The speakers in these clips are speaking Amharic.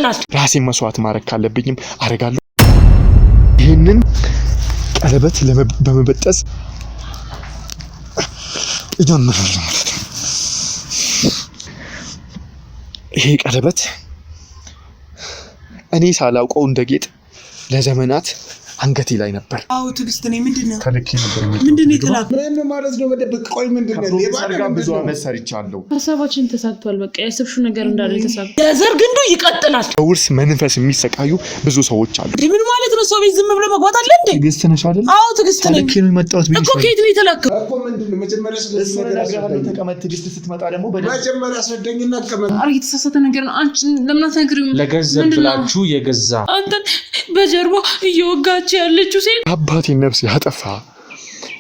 ይቀጥላል። ራሴን መስዋዕት ማድረግ ካለብኝም አረጋለሁ። ይሄንን ቀለበት በመበጠስ እጀምራለሁ ማለት ነው። ይሄ ቀለበት እኔ ሳላውቀው እንደ ጌጥ ለዘመናት አንገቴ ላይ ነበር። አው ትግስት ነኝ። ምንድነው ተልኬ ነበር። ምንድነው ይተላክ ምን ማለት ነው? በደብቅ ቆይ ምንድነው? ለባጋ ብዙ አመት ሰርቻለሁ። ሀሳባችን ተሳክቷል። በቃ ያሰብሽው ነገር እንዳለ ተሳክቷል። የዘር ግንዱ ይቀጥላል። በውርስ መንፈስ የሚሰቃዩ ብዙ ሰዎች አሉ። ምን ማለት ነው? ሰው ቤት ዝም ብሎ መግባት አለ እንዴ? ትግስት ነሽ አይደል? አው ትግስት ነኝ። ተልኬ ነው የመጣሁት እኮ ከየት ነው የተላከው? እኮ ምንድነው መጀመሪያ ስለዚህ ነገር አስረዳኝ። ተቀመጥ። ትግስት ስትመጣ ደግሞ መጀመሪያ አስረዳኝና ተቀመጥ። አረ የተሳሳተ ነገር ነው። አንቺ ለምን አትነግሪውም? ለገንዘብ ብላችሁ የገዛ አንተ በጀርባ እየወጋች ያለችው ሴት አባቴን ነፍስ ያጠፋ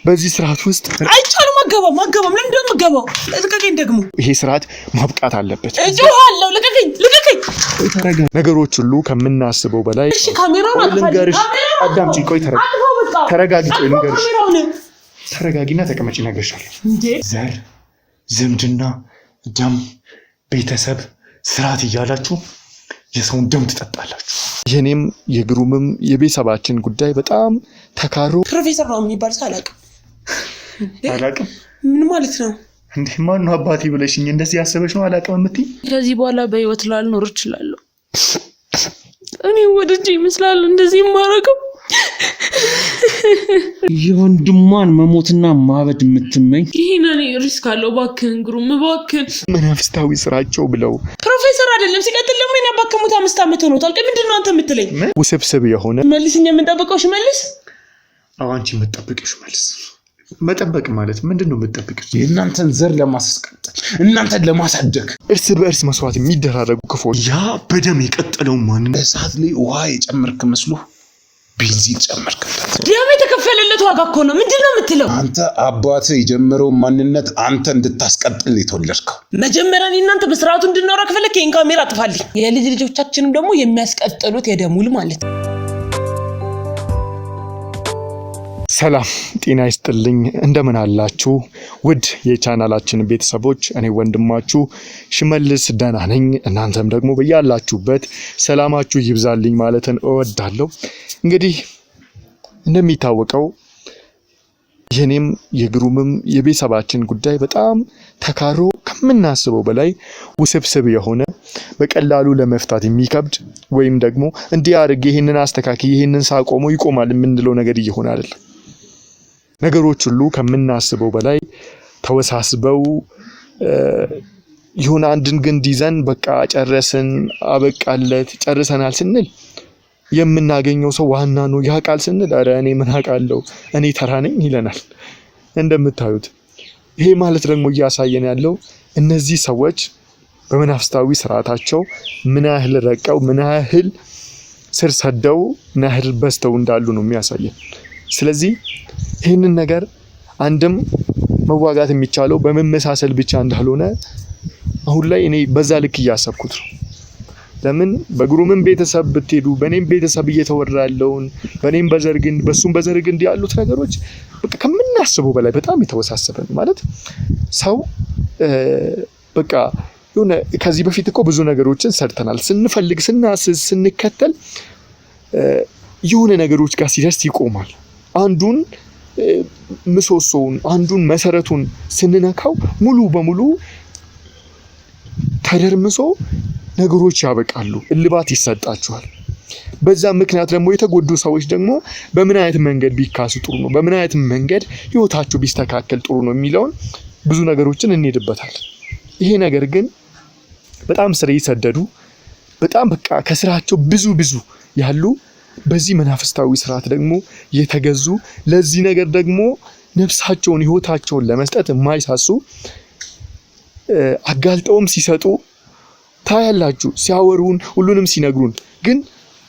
በዚህ ስርዓት ውስጥ አይቻልም። ማገባም ለምን እንደምገባው ልቀቀኝ። ደግሞ ይሄ ስርዓት ማብቃት አለበት። እጆሃለሁ። ልቀቀኝ። ተረጋ። ነገሮች ሁሉ ከምናስበው በላይ እሺ፣ ካሜራውን ልንገርሽ። አዳምጪ። ቆይ ተረጋጊ። ቆይ ልንገርሽ። ተረጋጊና ተቀመጪ። እነግርሻለሁ። ዘር፣ ዝምድና፣ ደም፣ ቤተሰብ፣ ስርዓት እያላችሁ የሰውን ደም ትጠጣላችሁ። የኔም የግሩምም የቤተሰባችን ጉዳይ በጣም ተካሮ ፕሮፌሰር ነው የሚባል አላውቅም። ምን ማለት ነው እንዴ? ማን ነው አባቴ ብለሽኝ እንደዚህ ያሰበሽ ነው አላውቅም የምትይ? ከዚህ በኋላ በህይወት ላልኖር እችላለሁ። እኔ ወደጄ ይመስላል እንደዚህ ማረገው። የወንድሟን መሞትና ማበድ የምትመኝ ይሄን እኔ ሪስክ አለው። እባክህን ግሩም፣ እባክህን መናፍስታዊ ስራቸው ብለው ፕሮፌሰር አይደለም። ሲቀጥል ደግሞ የናባከሙት 5 ዓመት ሆኖታል። ምንድነው አንተ የምትለኝ? ውስብስብ የሆነ መልስኛ የምንጠብቀው ሽመልስ። አንቺ የምትጠብቂው ሽመልስ መጠበቅ ማለት ምንድነው? የምትጠብቂው የእናንተን ዘር ለማስቀጠል እናንተን ለማሳደግ እርስ በእርስ መስዋዕት የሚደራረጉ ክፎች ያ በደም የቀጠለው ማንን እሳት ላይ ውሃ የጨመርክ መስሎ ቤንዚን ጨመርክበት። ደም የተከፈለለት ዋጋ እኮ ነው። ምንድነው የምትለው? አንተ አባትህ የጀመረው ማንነት አንተ እንድታስቀጥል የተወለድከው። መጀመሪያ እናንተ በስርዓቱ እንድናወራ ከፈለክ ይሄን ካሜራ አጥፋልኝ። የልጅ ልጆቻችንም ደግሞ የሚያስቀጥሉት የደሙል ማለት ነው። ሰላም ጤና ይስጥልኝ። እንደምን አላችሁ ውድ የቻናላችን ቤተሰቦች? እኔ ወንድማችሁ ሽመልስ ደህና ነኝ። እናንተም ደግሞ በያላችሁበት ሰላማችሁ ይብዛልኝ ማለትን እወዳለሁ። እንግዲህ እንደሚታወቀው የኔም የግሩምም የቤተሰባችን ጉዳይ በጣም ተካሮ ከምናስበው በላይ ውስብስብ የሆነ በቀላሉ ለመፍታት የሚከብድ ወይም ደግሞ እንዲህ አድርጌ ይሄንን አስተካክዬ ይሄንን ሳቆመው ይቆማል የምንለው ነገር እየሆነ አይደለም። ነገሮች ሁሉ ከምናስበው በላይ ተወሳስበው ይሁን አንድን ግንድ ይዘን በቃ ጨረስን፣ አበቃለት፣ ጨርሰናል ስንል የምናገኘው ሰው ዋና ነው ያቃል ስንል አረ እኔ ምን አውቃለሁ እኔ ተራ ነኝ ይለናል። እንደምታዩት ይሄ ማለት ደግሞ እያሳየን ያለው እነዚህ ሰዎች በመናፍስታዊ ስርዓታቸው ምን ያህል ረቀው ምን ያህል ስር ሰደው ምን ያህል በስተው እንዳሉ ነው የሚያሳየን። ስለዚህ ይህንን ነገር አንድም መዋጋት የሚቻለው በመመሳሰል ብቻ እንዳልሆነ አሁን ላይ እኔ በዛ ልክ እያሰብኩት ነው። ለምን በግሩምም ቤተሰብ ብትሄዱ በኔም ቤተሰብ እየተወራለውን በኔም በዘርግን በሱም በዘርግን ያሉት ነገሮች በቃ ከምናስበው በላይ በጣም የተወሳሰበ ነው። ማለት ሰው በቃ የሆነ ከዚህ በፊት እኮ ብዙ ነገሮችን ሰርተናል። ስንፈልግ ስናስዝ ስንከተል የሆነ ነገሮች ጋር ሲደርስ ይቆማል። አንዱን ምሰሶውን አንዱን መሰረቱን ስንነካው ሙሉ በሙሉ ተደርምሶ ነገሮች ያበቃሉ፣ እልባት ይሰጣቸዋል። በዛ ምክንያት ደግሞ የተጎዱ ሰዎች ደግሞ በምን አይነት መንገድ ቢካሱ ጥሩ ነው፣ በምን አይነት መንገድ ህይወታቸው ቢስተካከል ጥሩ ነው የሚለውን ብዙ ነገሮችን እንሄድበታል። ይሄ ነገር ግን በጣም ስር ይሰደዱ በጣም በቃ ከስራቸው ብዙ ያሉ በዚህ መናፍስታዊ ስርዓት ደግሞ የተገዙ ለዚህ ነገር ደግሞ ነፍሳቸውን ህይወታቸውን ለመስጠት የማይሳሱ አጋልጠውም ሲሰጡ ታያላችሁ። ሲያወሩን ሁሉንም ሲነግሩን ግን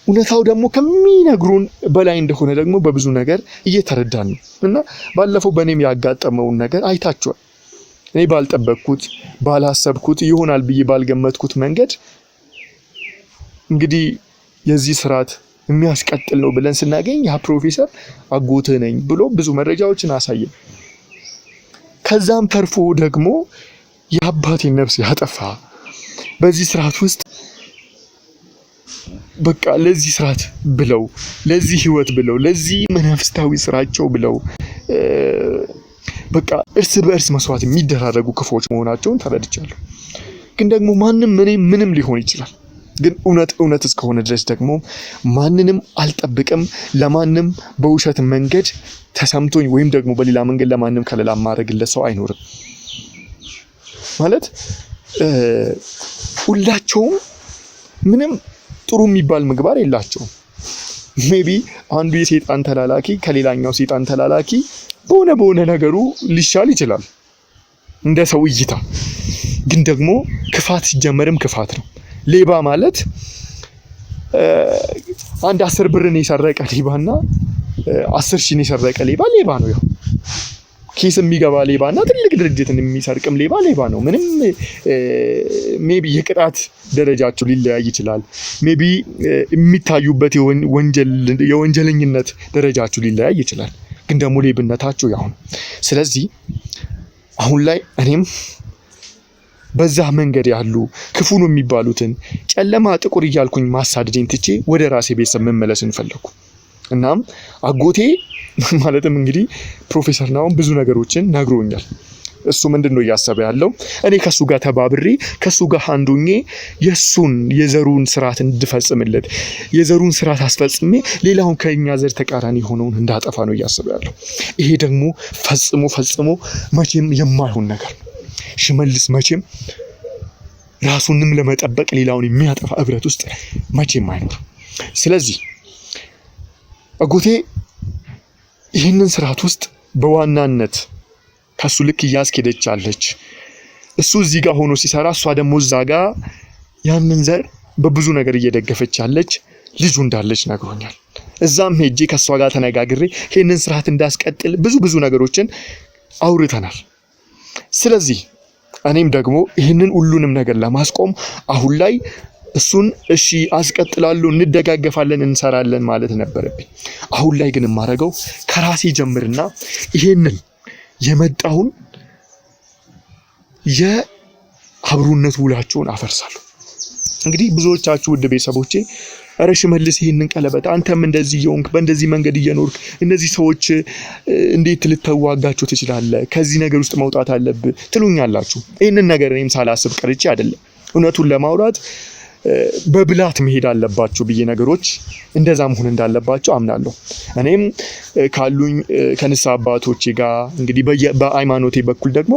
እውነታው ደግሞ ከሚነግሩን በላይ እንደሆነ ደግሞ በብዙ ነገር እየተረዳን ነው። እና ባለፈው በእኔም ያጋጠመውን ነገር አይታችኋል። እኔ ባልጠበቅኩት ባላሰብኩት ይሆናል ብዬ ባልገመትኩት መንገድ እንግዲህ የዚህ ስርዓት የሚያስቀጥል ነው ብለን ስናገኝ ያ ፕሮፌሰር አጎትህ ነኝ ብሎ ብዙ መረጃዎችን አሳየን። ከዛም ተርፎ ደግሞ የአባቴን ነፍስ ያጠፋ በዚህ ስርዓት ውስጥ በቃ ለዚህ ስርዓት ብለው ለዚህ ህይወት ብለው ለዚህ መንፈሳዊ ስራቸው ብለው በቃ እርስ በእርስ መስዋዕት የሚደራረጉ ክፎች መሆናቸውን ተረድቻለሁ። ግን ደግሞ ምንም ሊሆን ይችላል። ግን እውነት እስከሆነ ድረስ ደግሞ ማንንም አልጠብቅም። ለማንም በውሸት መንገድ ተሰምቶኝ ወይም ደግሞ በሌላ መንገድ ለማንም ከለላ ማድረግለት ሰው አይኖርም። ማለት ሁላቸውም ምንም ጥሩ የሚባል ምግባር የላቸውም። ሜቢ አንዱ የሰይጣን ተላላኪ ከሌላኛው ሰይጣን ተላላኪ በሆነ ነገሩ ሊሻል ይችላል እንደ ሰው እይታ። ግን ደግሞ ክፋት ሲጀመርም ክፋት ነው። ሌባ ማለት አንድ 10 ብርን የሰረቀ ሌባና 10,000 የሰረቀ ሌባ ነው። ያው ኪስ የሚገባ ሌባና ትልቅ ድርጅትን የሚሰርቅም ሌባ ነው። ምንም ሜቢ የቅጣት ደረጃቸው ሊለያይ ይችላል። ሜቢ የሚታዩበት የወንጀለኝነት ደረጃቸው ሊለያይ ይችላል። ግን ደግሞ ሌብነታቸው ያው ነው። ስለዚህ አሁን ላይ እኔም በዛ መንገድ ያሉ ክፉ ነው የሚባሉትን ጨለማ ጥቁር እያልኩኝ ማሳደድኝ ትቼ ወደ ራሴ ቤተሰብ መመለስን ፈለኩ። እናም አጎቴ ማለትም እንግዲህ ፕሮፌሰር ናሆም ብዙ ነገሮችን ነግሮኛል። እሱ ምንድነው እያሰበ ያለው? እኔ ከሱ ጋር ተባብሬ ከሱ ጋር አንዱኜ የዘሩን ስርዓት እንድፈጽምለት የዘሩን ስርዓት አስፈጽሜ ሌላውን ከኛ ዘር ተቃራኒ ሆነውን እንዳጠፋ ነው እያሰበ ያለው። ይሄ ደግሞ ፈጽሞ መቼም የማይሆን ነገር ነው። ሽመልስ መቼም ራሱንም ለመጠበቅ ሌላውን የሚያጠፋ እብረት ውስጥ መቼም አይኖርም። ስለዚህ አጎቴ ይህንን ስርዓት ውስጥ በዋናነት ከሱ ልክ እያስኬደች አለች። እሱ እዚህ ጋር ሆኖ ሲሰራ እሷ ደግሞ እዛ ጋር ያንን ዘር በብዙ ነገር እየደገፈች ያለች ልጁ እንዳለች ነግሮኛል። እዛም ሄጄ ከሷ ጋር ተነጋግሬ ይህንን ስርዓት እንዳስቀጥል ብዙ ነገሮችን አውርተናል። ስለዚህ እኔም ደግሞ ይህንን ሁሉንም ነገር ለማስቆም አሁን ላይ እሱን እሺ አስቀጥላለሁ፣ እንደጋገፋለን፣ እንሰራለን ማለት ነበረብኝ። አሁን ላይ ግን የማደርገው ከራሴ ጀምርና ይሄንን የመጣውን የአብሮነት ውላቸውን አፈርሳለሁ። እንግዲህ ብዙዎቻችሁ ውድ ቤተሰቦቼ ኧረ ሽመልስ ይሄንን ቀለበት አንተም እንደዚህ የሆንክ በእንደዚህ መንገድ እየኖርክ እነዚህ ሰዎች እንዴት ልትዋጋቸው ትችላለህ? ከዚህ ነገር ውስጥ መውጣት አለብህ ትሉኛላችሁ። ይሄንን ነገር እኔም ሳላስብ ቀርቼ አይደለም። እውነቱን ለማውራት በብላት መሄድ አለባችሁ ብዬ ነገሮች እንደዛ መሆን እንዳለባቸው አምናለሁ። እኔም ካሉኝ ከንስሐ አባቶቼ ጋር እንግዲህ በሃይማኖቴ በኩል ደግሞ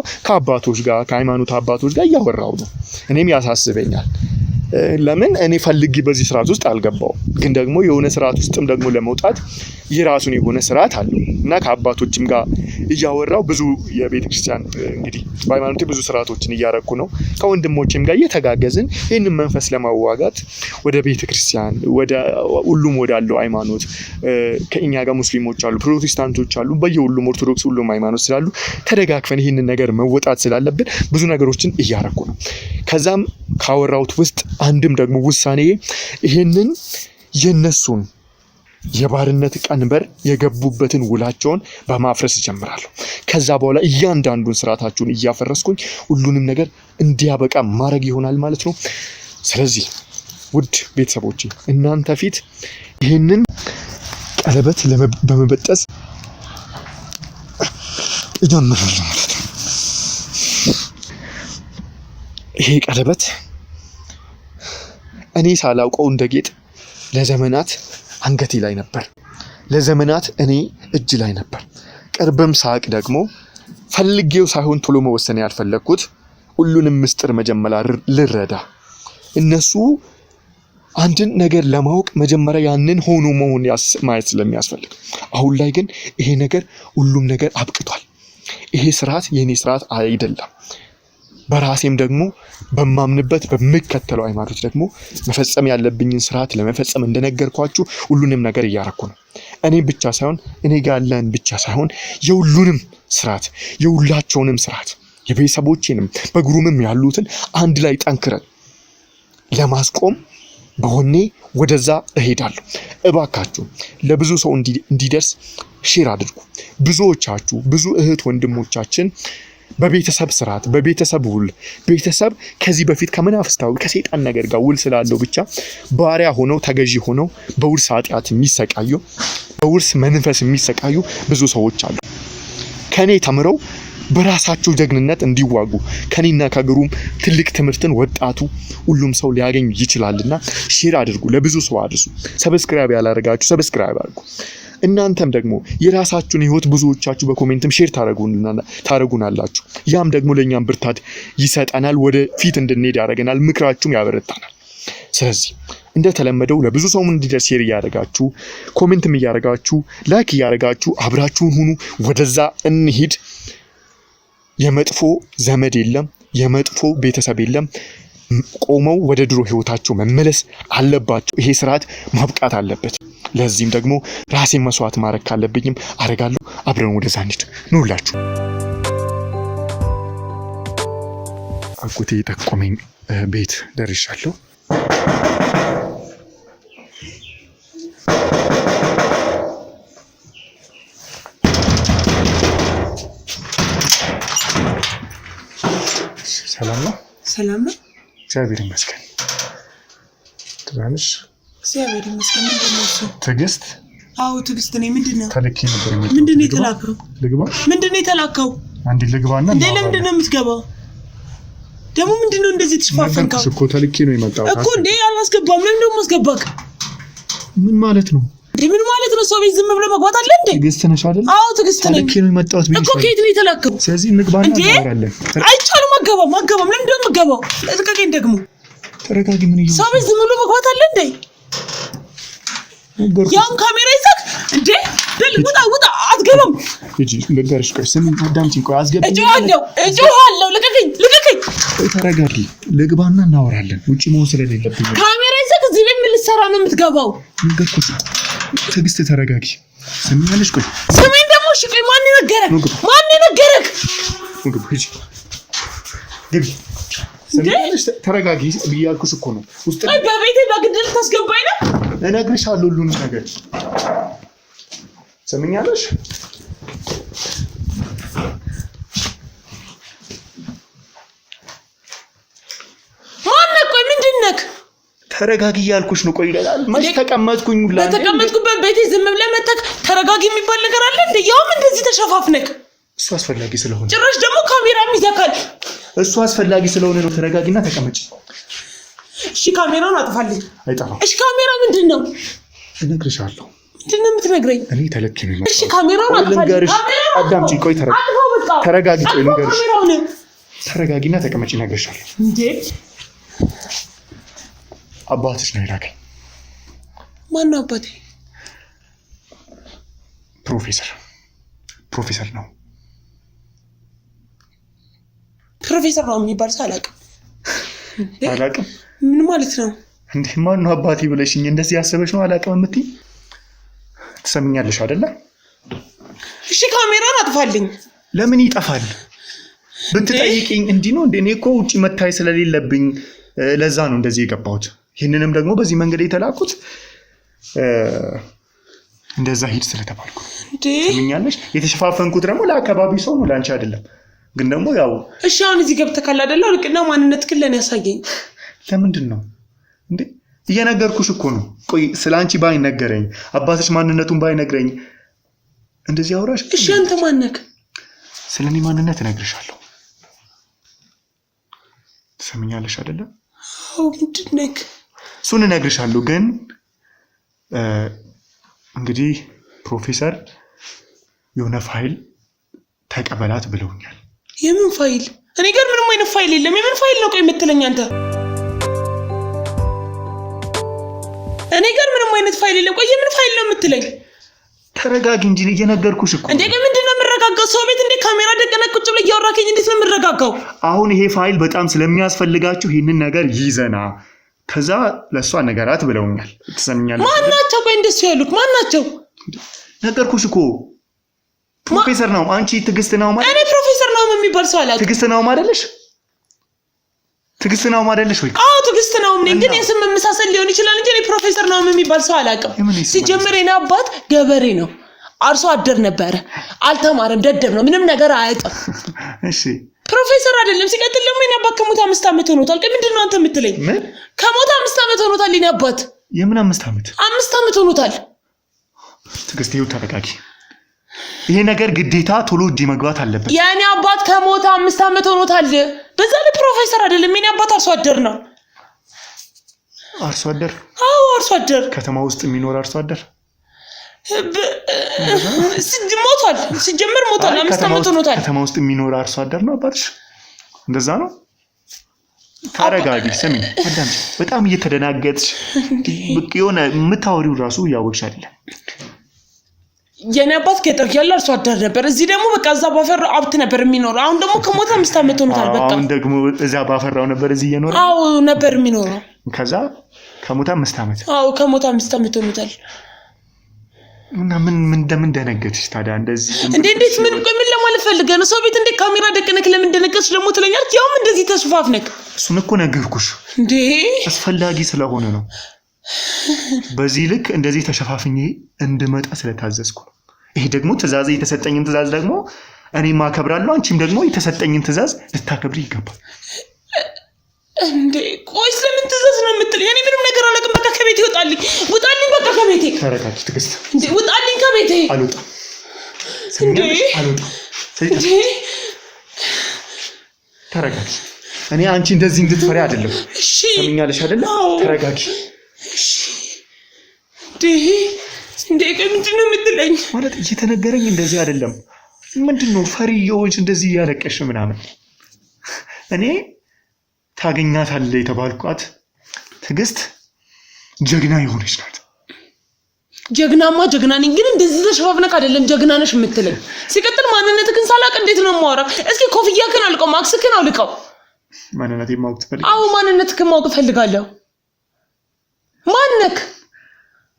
ከሃይማኖት አባቶች ጋር እያወራሁ ነው። እኔም ያሳስበኛል። ለምን እኔ ፈልጌ በዚህ ስርዓት ውስጥ አልገባውም። ግን ደግሞ የሆነ ስርዓት ውስጥም ደግሞ ለመውጣት የራሱን የሆነ ስርዓት አለው እና ከአባቶችም ጋር እያወራው ብዙ የቤተ ክርስቲያን እንግዲህ በሃይማኖቴ ብዙ ስርዓቶችን እያረኩ ነው። ከወንድሞቼም ጋር እየተጋገዝን ይህንን መንፈስ ለማዋጋት ወደ ቤተ ክርስቲያን ሁሉም ወዳለው ሃይማኖት ከእኛ ጋር ሙስሊሞች አሉ፣ ፕሮቴስታንቶች አሉ፣ በየሁሉም ኦርቶዶክስ ሁሉም ሃይማኖት ስላሉ ተደጋግፈን ይህንን ነገር መወጣት ስላለብን ብዙ ነገሮችን እያረኩ ነው። ከዛም ካወራሁት ውስጥ አንድም ደግሞ ውሳኔ ይሄንን የነሱን የባርነት ቀንበር የገቡበትን ውላቸውን በማፍረስ ይጀምራሉ። ከዛ በኋላ እያንዳንዱን ስርዓታቸውን እያፈረስኩኝ ሁሉንም ነገር እንዲያበቃ ማድረግ ይሆናል ማለት ነው። ስለዚህ ውድ ቤተሰቦቼ እናንተ ፊት ይሄንን ቀለበት በመበጠስ እጀምራለሁ ማለት ነው። ይሄ ቀለበት እኔ ሳላውቀው እንደ ጌጥ ለዘመናት አንገቴ ላይ ነበር። ለዘመናት እኔ እጅ ላይ ነበር። ቅርብም ሳቅ ደግሞ ፈልጌው ሳይሆን ቶሎ መወሰን ያልፈለኩት ሁሉንም ምስጢር መጀመሪያ ልረዳ። እነሱ አንድን ነገር ለማወቅ መጀመሪያ ያንን ሆኖ መሆን ማየት ስለሚያስፈልግ፣ አሁን ላይ ግን ይሄ ነገር ሁሉም ነገር አብቅቷል። ይሄ ስርዓት የኔ ስርዓት አይደለም። በራሴም ደግሞ በማምንበት በሚከተለው ሃይማኖት ደግሞ መፈጸም ያለብኝን ስርዓት ለመፈጸም እንደነገርኳችሁ ሁሉንም ነገር እያረኩ ነው። እኔ ብቻ ሳይሆን እኔ ጋር ያለን ብቻ ሳይሆን የሁሉንም ስርዓት የሁላቸውንም ስርዓት የቤተሰቦቼንም በግሩምም ያሉትን አንድ ላይ ጠንክረን ለማስቆም በሆኔ ወደዛ እሄዳለሁ። እባካችሁ ለብዙ ሰው እንዲደርስ ሼር አድርጉ። ብዙዎቻችሁ ብዙ እህት ወንድሞቻችን በቤተሰብ ስርዓት በቤተሰብ ውል ቤተሰብ ከዚህ በፊት ከመናፍስታው ከሰይጣን ነገር ጋር ውል ስላለው ብቻ ባሪያ ሆነው ተገዢ ሆነው በውርስ ኃጢአት የሚሰቃዩ በውርስ መንፈስ የሚሰቃዩ ብዙ ሰዎች አሉ። ከኔ ተምረው በራሳቸው ጀግንነት እንዲዋጉ ከኔና ከግሩም ትልቅ ትምህርትን ወጣቱ ሁሉም ሰው ሊያገኝ ይችላልና ሼር አድርጉ፣ ለብዙ ሰው አድርሱ። ሰብስክራይብ ያላደረጋችሁ ሰብስክራይብ አድርጉ። እናንተም ደግሞ የራሳችሁን ህይወት ብዙዎቻችሁ በኮሜንትም ሼር ታረጉናላችሁ። ያም ደግሞ ለኛም ብርታት ይሰጠናል፣ ወደ ፊት እንድንሄድ ያደርገናል፣ ምክራችሁም ያበረታናል። ስለዚህ እንደተለመደው ለብዙ ሰው እንዲደርስ ሼር እያደረጋችሁ ኮሜንትም እያደረጋችሁ ላይክ እያደረጋችሁ አብራችሁን ሁኑ። ወደዛ እንሂድ። የመጥፎ ዘመድ የለም፣ የመጥፎ ቤተሰብ የለም። ቆመው ወደ ድሮ ህይወታቸው መመለስ አለባቸው። ይሄ ስርዓት ማብቃት አለበት። ለዚህም ደግሞ ራሴን መስዋዕት ማድረግ ካለብኝም አደርጋለሁ። አብረን ወደዛ እንሂድ። ኑላችሁ አጎቴ የጠቆመኝ ቤት ደርሻለሁ። ሰላም ነው? ሰላም ነው። እግዚአብሔር ይመስገን። ትናንሽ እግዚአብሔር ይመስገን። ምንድን ነው እሱ? ትዕግስት? አዎ ትዕግስት ነኝ። ምንድን ነው? ተልኬ ነበር። ምንድን ነው የተላከው? ልግባ? ምንድን ነው የተላከው? አንዴ ልግባና እንዴ ለምንድን ነው የምትገባው? ደግሞ ምንድን ነው እንደዚህ ተሽፋፈንካው? እኮ ተልኬ ነው የመጣሁት እኮ። እንዴ አላስገባም። ለምን ደግሞ አስገባክ? ምን ማለት ነው? ምን ማለት ነው? ሰው ቤት ዝም ብሎ መግባት አለ እንዴ? ትዕግስት ነሽ አይደል? አዎ ትዕግስት ነኝ። ተልኬ ነው የመጣሁት እኮ። ከየት ነው የተላከው? ስለዚህ እንግባና እናወራለን። አይቻልም። አገባም። ለምን ደግሞ የምትገባው? ለጥቀቀኝ ደግሞ። ተረጋጊ። ምን ይሁን? ሰው ቤት ዝም ብሎ መግባት አለ እንዴ? ያም ካሜራ ይዘክ እንዴ? ውጣ። አትገባም። እጂ ልንገርሽ። ቆይ ስሚ፣ አዳምጪኝ። ቆይ አስገባኝ። እጮሃለሁ። ልቀቀኝ። ቆይ ተረጋጊ። ልግባና እናወራለን። ውጪ መሆን ስለሌለብኝ ካሜራ ይዘክ እዚህ ቤት ምን ልትሰራ ነው የምትገባው? ነገርኩሽ። ትዕግስት ተረጋጊ። ስሚኛለሽ? ቆይ ስሜን ደግሞ እሺ። ቆይ ማን ነገረክ? ምግብ ሂጂ ግቢ። ስሚኛለሽ? ተረጋጊ ብያልኩሽ እኮ ነው። ውስጥ በቤቴ በግድ ልታስገባኝ ነው? እነግርሻለሁ ሁሉንም ነገር። ስሚኛለሽ? ማነህ? ቆይ ምንድን ነህ? ተረጋጊ እያልኩሽ ነው። ቆይ ይላል መች ተቀመጥኩኝ ሁላ በተቀመጥኩበት ቤቴ ዝም ብለህ መተክ ተረጋጊ የሚባል ነገር አለ እንዴ? ያውም እንደዚህ ተሸፋፍነክ። እሱ አስፈላጊ ስለሆነ ጭራሽ ደግሞ ካሜራም ይዘካል። እሱ አስፈላጊ ስለሆነ ነው። ተረጋጊና ተቀመጭ። እሺ ካሜራውን አጥፋልኝ። አይጠፋም። እሺ ካሜራ ምንድን ነው? እነግርሻለሁ። ምንድን ነው የምትነግረኝ? እኔ ተለክ ነው። እሺ ካሜራውን አጥፋልኝ። አዳምጪ። ቆይ ተረጋጊ። ቆይ ልንገርሽ። ተረጋጊና ተቀመጭ። እነግርሻለሁ። እንዴ አባትሽ ነው የላከኝ። ማነው አባቴ? ፕሮፌሰር ነው። ፕሮፌሰር ነው የሚባል ሰው አላውቅም። ምን ማለት ነው እንዴ? ማነው አባቴ ብለሽኝ እንደዚህ ያሰበሽ ነው አላውቅም የምትይ? ትሰምኛለሽ አይደለ? እሺ ካሜራውን አጥፋልኝ። ለምን ይጠፋል? ብትጠይቂኝ እንዲህ ነው እንዴ? እኔ እኮ ውጪ መታይ ስለሌለብኝ ለዛ ነው እንደዚህ የገባሁት። ይህንንም ደግሞ በዚህ መንገድ የተላኩት እንደዛ ሂድ ስለተባልኩ ትምኛለሽ። የተሸፋፈንኩት ደግሞ ለአካባቢ ሰው ነው ላንቺ አይደለም። ግን ደግሞ ያው እሺ አሁን እዚህ ገብተካል አይደል? አልቅና ማንነት ክለን ያሳየኝ። ለምንድን ነው እንዴ? እየነገርኩሽ እኮ ነው። ቆይ ስላንቺ ባይነገረኝ አባትሽ ማንነቱን ባይነግረኝ እንደዚህ አውራሽ። እሺ አንተ ማነክ? ስለኔ ማንነት እነግርሻለሁ። ትሰምኛለሽ አይደለም? አዎ ምንድን ነክ? እሱን እነግርሻለሁ። ግን እንግዲህ ፕሮፌሰር የሆነ ፋይል ተቀበላት ብለውኛል። የምን ፋይል? እኔ ጋር ምንም አይነት ፋይል የለም። የምን ፋይል ነው ቆይ የምትለኝ አንተ? እኔ ጋር ምንም አይነት ፋይል የለም። ቆይ የምን ፋይል ነው የምትለኝ? ተረጋጊ እንጂ እየነገርኩሽ እኮ። እንዴ ምንድን ነው የምረጋጋው? ሰው ቤት እንዴ ካሜራ ደቀነ ቁጭ ብለህ እያወራከኝ እንዴት ነው የምረጋጋው? አሁን ይሄ ፋይል በጣም ስለሚያስፈልጋችሁ ይህንን ነገር ይዘና ከዛ ለሷ ነገራት ብለውኛል። ትሰምኛለሽ? ማናቸው? ቆይ እንደሱ ያሉት ማናቸው? ነገርኩሽ እኮ ፕሮፌሰር ነው። አንቺ ትዕግስት ነው ማለት? እኔ ፕሮፌሰር ነው የሚባል ሰው አላውቅም። ትዕግስት ነው አይደለሽ? ትዕግስት ነው አይደለሽ ወይ? አዎ ትዕግስት ነው። ምን ግን የስም መመሳሰል ሊሆን ይችላል እንጂ እኔ ፕሮፌሰር ነው የሚባል ሰው አላውቅም። ሲጀምር የኔ አባት ገበሬ ነው፣ አርሶ አደር ነበረ። አልተማረም፣ ደደብ ነው፣ ምንም ነገር አያውቅም። እሺ ፕሮፌሰር አይደለም። ሲቀጥል ደግሞ የኔ አባት ከሞተ 5 ዓመት ሆኖታል። ምንድን ነው አንተ የምትለኝ? ምን ከሞተ 5 ዓመት ሆኖታል የኔ አባት። የምን 5 ዓመት? 5 ዓመት ሆኖታል። ትዕግስት ይኸው ተረጋጊ። ይሄ ነገር ግዴታ ቶሎ እጅ መግባት አለበት። የኔ አባት ከሞተ 5 ዓመት ሆኖታል። በዛ ላይ ፕሮፌሰር አይደለም የኔ አባት አርሶ አደር ነው። አርሶ አደር? አዎ አርሶ አደር። ከተማ ውስጥ የሚኖር አርሶ አደር ሞቷል። ሲጀምር ሞቷል። 5 ዓመት ሆኖታል። ከተማ ውስጥ የሚኖር አርሶ አደር ነው አባትሽ? እንደዛ ነው? ተረጋጊ። ስሚ አዳምጪ። በጣም እየተደናገጥሽ የሆነ የምታወሪው ራሱ እያወቅሽ አይደለም። የኔ አባት ገጠር ያለ አርሶ አደር ነበር። እዚህ ደግሞ በቃ እዛ ባፈራው ሀብት ነበር የሚኖረው። አሁን ደግሞ ከሞተ 5 ዓመት ሆኖታል። በቃ አሁን ደግሞ እዛ ባፈራው ነበር እዚህ እየኖረ? አዎ ነበር የሚኖረው። ከዛ ከሞተ 5 ዓመት? አዎ ከሞተ 5 ዓመት ሆኖታል። እና ምን ደነገጥሽ ታዲያ? እንደዚህ እንዴት ምን ለማለት ፈልገህ ነው? ሰው ቤት እንደ ካሜራ ደቅነክ ለምን ደነገጥሽ ደግሞ ትለኛለህ? ያውም እንደዚህ ተሽፋፍነክ። እሱን እኮ ነገርኩሽ እንዴ አስፈላጊ ስለሆነ ነው። በዚህ ልክ እንደዚህ ተሸፋፍኜ እንድመጣ ስለታዘዝኩ ነው። ይሄ ደግሞ ትዕዛዝ፣ የተሰጠኝን ትዕዛዝ ደግሞ እኔም አከብራለሁ። አንቺም ደግሞ የተሰጠኝን ትዕዛዝ ልታከብሪ ይገባል። እንዴ ቆይ ስለምን ትዕዛዝ ነው የምትል? እኔ ምንም ነገር አላውቅም። በቃ ከቤቴ ውጣልኝ፣ በቃ ከቤቴ። ተረጋጊ ትዕግስት። እንዴ ውጣልኝ ከቤቴ። አልወጣም። እንዴ አልወጣም። እንዴ ተረጋጊ። እኔ አንቺ እንደዚህ እንድትፈሪ አይደለም። እሺ ሰምኛለሽ አይደለ? ተረጋጊ። እሺ እንዴ ምንድን ነው የምትለኝ? ማለት እየተነገረኝ እንደዚህ አይደለም። ምንድነው ፈሪዮች እንደዚህ ያለቀሽ ምናምን? እኔ ታገኛታለህ የተባልኳት ትዕግስት ጀግና የሆነች ናት። ጀግና ነኝ፣ ግን እንደዚህ ተሸፋፍነክ አይደለም ጀግና ነሽ የምትለኝ። ሲቀጥል ማንነትህን ሳላቅ እንዴት ነው የማወራው? እስኪ ኮፍያህን አልቀው፣ ማክስህን አውልቀው። ማንነቴን ማወቅ ትፈልጋለህ? አዎ ማንነትህን ማወቅ እፈልጋለሁ። ማንነክ?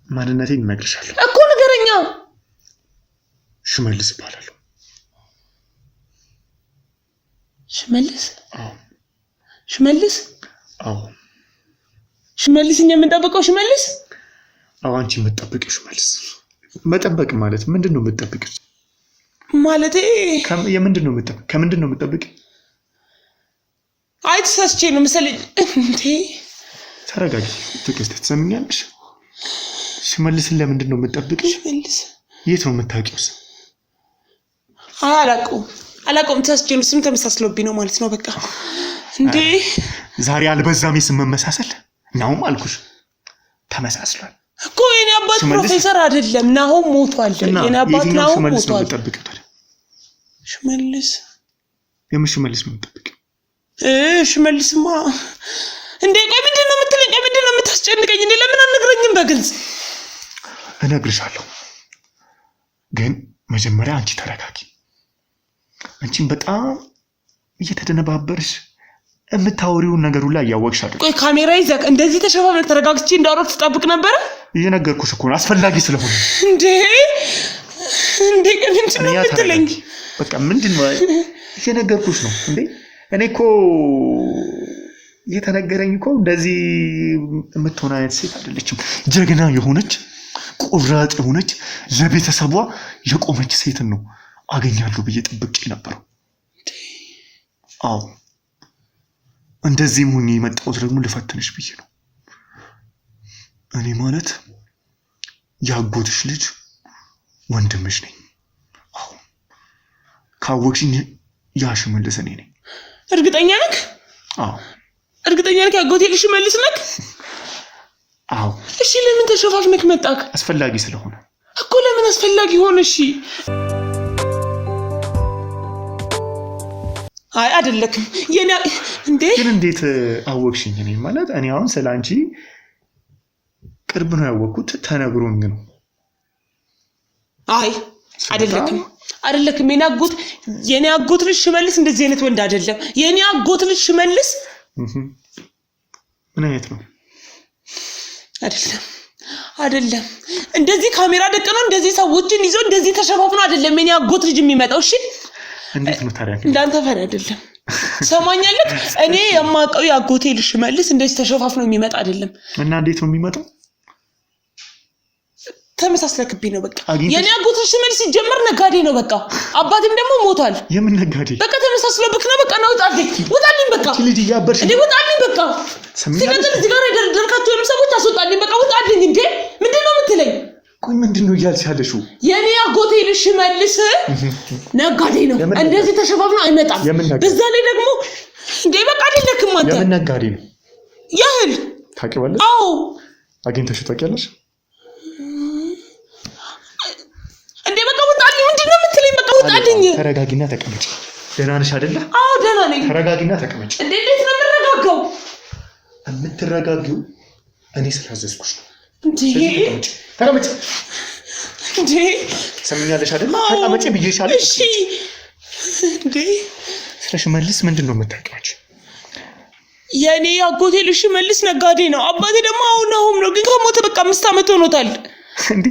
ማንነቴን እነግርሻለሁ እኮ ንገረኛ። ሽመልስ እባላለሁ። ሽመልስ? አዎ ሽመልስ? አዎ ሽመልስ? እኛ የምንጠብቀው ሽመልስ? አዎ አንቺ የምትጠብቂው ሽመልስ። መጠበቅ ማለት ምንድን ነው? የምትጠብቂው ማለቴ ከምንድን ነው የምትጠብቂው? አይ ተሳስቼ ነው መሰለኝ። እንዴ ተረጋጊ ትዕግስት፣ ትሰምኛለሽ? ሽመልስን ለምንድን ነው የምትጠብቂው? ሽመልስ የት ነው የምታውቂው? አላውቀውም። ተሳስቼ ነው። ስም ተመሳስሎብኝ ነው ማለት ነው። በቃ እንዴ ዛሬ አልበዛም የስም መመሳሰል? ናሁም አልኩሽ ተመሳስሏል እኮ። የኔ አባት ፕሮፌሰር አይደለም፣ ናሁም ሞቷል። የኔ አባት ናሁም ሽመልስ ነው ሞቷል። የምትጠብቂው ታዲያ? ሽመልስ? የምን ሽመልስ ነው የምትጠብቂው? ሽመልስማ እንዴ ቆይ ምንድን ነው የምትለኝ? ምንድን ነው የምታስጨንቀኝ? እንዴ ለምን አልነግረኝም በግልጽ? እነግርሻለሁ፣ ግን መጀመሪያ አንቺ ተረጋጊ። አንቺም በጣም እየተደነባበርሽ የምታወሪውን ነገር ሁላ እያወቅሽ አይደል? ቆይ ካሜራ ይዘህ እንደዚህ ተሸፋፍነህ ተረጋግቼ እንዳወራህ ትጠብቅ ነበረ? እየነገርኩሽ እኮ ነው፣ አስፈላጊ ስለሆነ። እንዴ ምንድን ነው የምትለኝ? በቃ ምንድን ነው እየነገርኩሽ ነው። እንዴ እኔ እኮ የተነገረኝ እኮ እንደዚህ የምትሆን አይነት ሴት አይደለችም። ጀግና የሆነች ቁራጥ የሆነች ለቤተሰቧ የቆመች ሴትን ነው አገኛለሁ ብዬ ጠብቄ ነበር። አዎ እንደዚህም ሆኜ የመጣሁት ደግሞ ልፈትንሽ ብዬ ነው። እኔ ማለት ያጎትሽ ልጅ ወንድምሽ ነኝ። አዎ ካወቅሽኝ ያ ሽመልስ እኔ ነኝ። እርግጠኛ ነህ? አዎ እርግጠኛ ነህ ያጎቴ ልጅ ሽመልስ ነህ? አዎ። እሺ ለምን ተሸፋፍነህ መጣህ? አስፈላጊ ስለሆነ እኮ። ለምን አስፈላጊ ሆነ? እሺ አይ አይደለክም የኔ እንዴ። ግን እንዴት አወቅሽኝ? እኔ ማለት እኔ አሁን ስላንቺ ቅርብ ነው ያወቅኩት፣ ተነግሮኝ ነው። አይ አይደለክም የኔ አጎት ልጅ ሽመልስ እንደዚህ አይነት ወንድ አይደለም። የኔ አጎት ልጅ ሽመልስ ምን አይነት ነው? አይደለም እንደዚህ ካሜራ ደቅኖ እንደዚህ ሰዎችን ይዞ እንደዚህ ተሸፋፍኖ አይደለም የኔ አጎት ልጅ የሚመጣው። እሺ እንዴት ነው ታዲያ? እንዳንተ ፈሪ አይደለም። ሰማኛለህ? እኔ የማውቀው ያጎቴ ልጅ ሽመልስ እንደዚህ ተሸፋፍኖ የሚመጣ አይደለም። እና እንዴት ነው የሚመጣው? ተመሳስለክብኝ ነው በቃ የኔ አጎትሽ ሽመልስ ሲጀመር ነጋዴ ነው በቃ አባቴም ደግሞ ሞቷል የምን ነጋዴ በቃ ተመሳስለብክ ነው በቃ ነው ውጣልኝ በቃ ልጅ ያበርሽ እንዴ ውጣልኝ በቃ ሲቀጥል እዚህ ጋር ደርካቸው ሰዎች አስወጣልኝ በቃ ውጣልኝ እንዴ ምንድነው የምትለኝ ቆይ ምንድነው እያልሽ ያለሽው የኔ አጎቴ ልጅ ሽመልስ ነጋዴ ነው እንደዚህ ተሸፋፍኖ አይመጣም በዛ ላይ ደግሞ እንዴ በቃ አይደለክም አንተ የምን ነጋዴ ነው ያህል ታውቂዋለሽ አዎ አግኝተሽው ታውቂያለሽ እንዴ በቃ ውጣልኝ ምንድነው የምትለኝ በቃ ውጣልኝ ተረጋጊና ተቀመጪ ደህና ነሽ አይደለ አዎ ደህና ነኝ ተረጋጊና ተቀመጪ እንዴት ነው የምረጋጋው የምትረጋጊው እኔ ስላዘዝኩሽ ነው እንዴ ተቀመጪ እንዴ ሰምኛለሽ አይደለ ተቀመጪ ብዬሻለሁ እሺ እንዴ ስለሽመልስ ምንድነው የምታውቂው የኔ አጎቴ ልጅ ሽመልስ ነጋዴ ነው አባቴ ደግሞ አሁን ነው ግን ከሞተ በቃ 5 አመት ሆኖታል እንዴ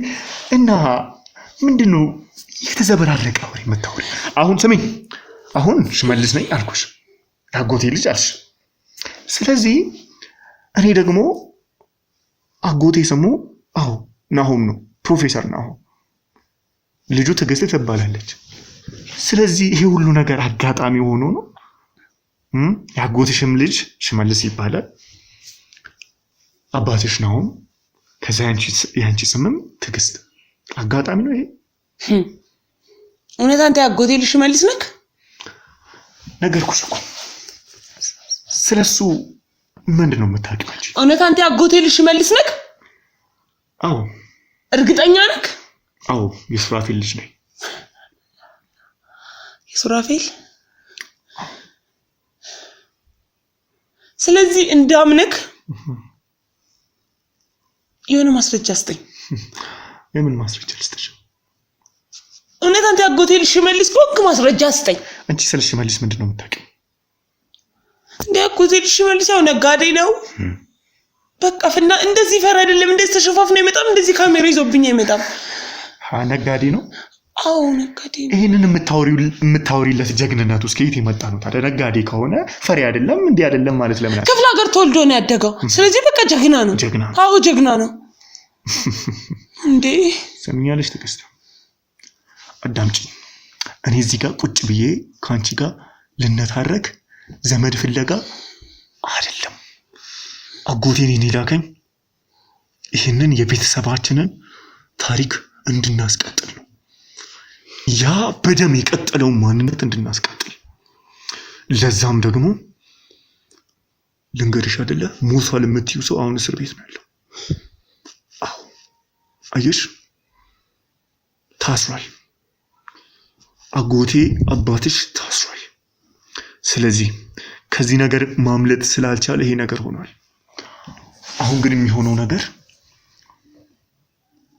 እና ምንድነው የተዘበራረቀ ወሬ መታወሪ አሁን ስሚኝ አሁን ሽመልስ ነኝ አልኩሽ አጎቴ ልጅ አልሽ ስለዚህ እኔ ደግሞ አጎቴ ስሙ ናሆም ነው ፕሮፌሰር ናሆም ልጁ ትግስት ትባላለች ስለዚህ ይሄ ሁሉ ነገር አጋጣሚ ሆኖ ነው ያጎትሽም ልጅ ሽመልስ ይባላል አባትሽ ናሆም ከዛ ያንቺ ስምም ትግስት አጋጣሚ ነው ይሄ እውነት አንተ ያጎቴ ልጅ ሽመልስ ነክ ነገርኩሽ እኮ ስለሱ ምንድነው የምታውቂው አንቺ እውነት አንተ ያጎቴ ልጅ ሽመልስ ነክ አዎ እርግጠኛ ነክ አዎ የሱራፌል ልጅ ነኝ የሱራፌል ስለዚህ እንዳምነክ የሆነ ማስረጃ አስጠኝ የምን ማስረጃ ልስጥሽ እውነት አንተ ያጎቴ ልጅ ሽመልስ ኮንክ ማስረጃ አስጠኝ አንቺ ስለሽ ሽመልስ ምንድነው የምታውቂው እንዴ ያጎቴ ልጅ ሽመልስ ያው ነጋዴ ነው በቃ ፍና እንደዚህ ፈራ አይደለም እንደዚህ ተሸፋፍኖ አይመጣም እንደዚህ ካሜራ ይዞብኝ አይመጣም ነጋዴ ነው አዎ ነጋዴ ነው ይሄንን የምታወሪለት ጀግንነቱ እስከ የት የመጣ ነው ታዲያ ነጋዴ ከሆነ ፈሪ አይደለም እንዴ አይደለም ማለት ለምን ክፍለ ሀገር ተወልዶ ነው ያደገው ስለዚህ በቃ ጀግና ነው አዎ ጀግና ነው እንዴ ሰምኛለሽ ትግስት አዳምጪ እኔ እዚህ ጋር ቁጭ ብዬ ካንቺ ጋር ልነታረክ ዘመድ ፍለጋ አይደለም አጎቴን ይላከኝ ይሄንን የቤተሰባችንን ታሪክ እንድናስቀጥል ነው ያ በደም የቀጠለው ማንነት እንድናስቀጥል ለዛም ደግሞ ልንገርሽ አይደለ ሞቷል የምትይው ሰው አሁን እስር ቤት ነው ያለው አዎ አየሽ ታስሯል አጎቴ አባትሽ ታስሯል ስለዚህ ከዚህ ነገር ማምለጥ ስላልቻለ ይሄ ነገር ሆኗል አሁን ግን የሚሆነው ነገር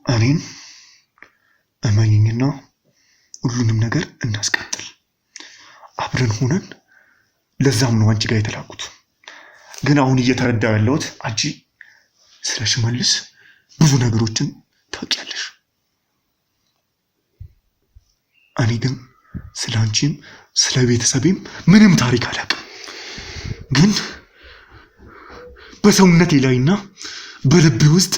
እኔን እመኝኝና ሁሉንም ነገር እናስቀጥል አብረን ሆነን ለዛም ነው አንቺ ጋር የተላኩት ግን አሁን እየተረዳው ያለሁት አንቺ ስለሽመልስ ብዙ ነገሮችን ታውቂያለሽ እኔ ግን ስላንቺም ስለቤተሰቤም ምንም ታሪክ አላውቅም ግን በሰውነቴ ላይና በልቤ ውስጥ